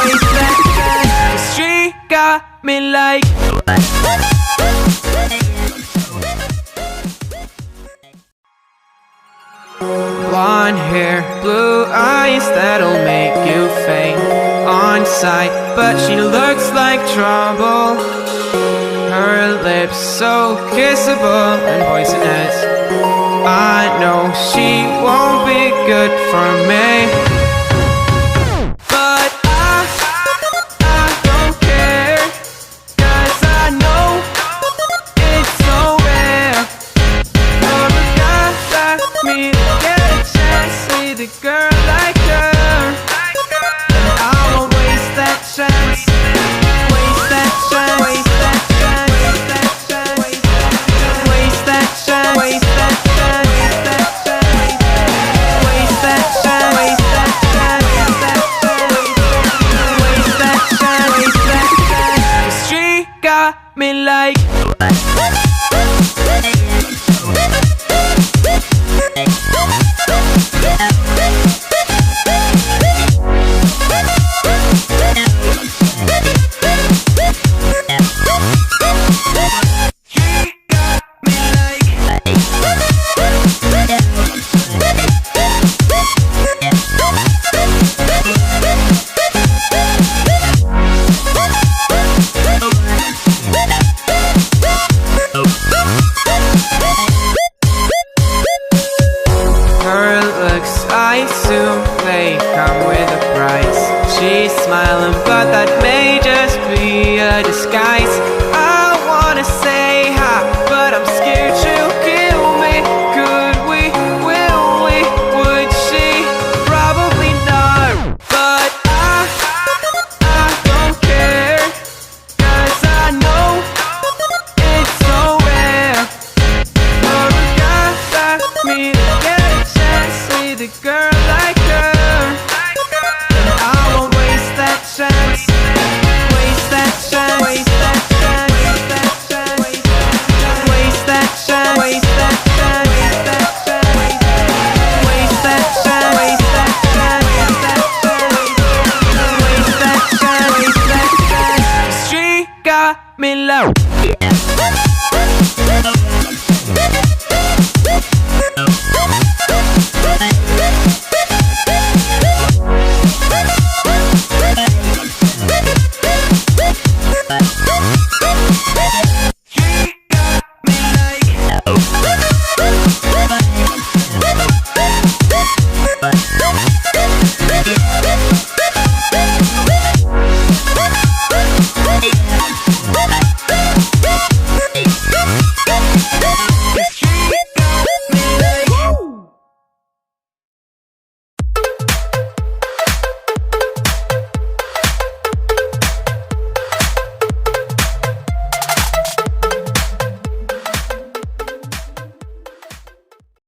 waste that chance. The street got me like. Blonde hair, blue eyes, that'll make you faint on sight. But she looks like trouble. Her lips so kissable and poisonous. I know she won't be good for me, but I don't care, 'cause I know it's so rare for a guy like me to get a chance with a girl like her. And I won't waste that chance. Waste that chance. Waste that chance. Waste that chance. Waste that chance. Waste that chance. Waste that chance. Waste that chance. Waste that chance. Waste that chance. The street got me like. Her looks, I assume they come with a price. She's smiling, but that may just be a disguise. I wanna say hi, but I'm scared she'll kill me. Could we? Will we? Would she? Probably not. But I don't care, 'cause I know it's so rare for a guy like me to get a chance with a girl like her. And I won't waste that chance. Waste that chance. Waste that chance. Waste that chance. Waste that chance. Waste that chance. Waste that chance. Waste that chance. Waste that chance. Waste that chance. The street got me low.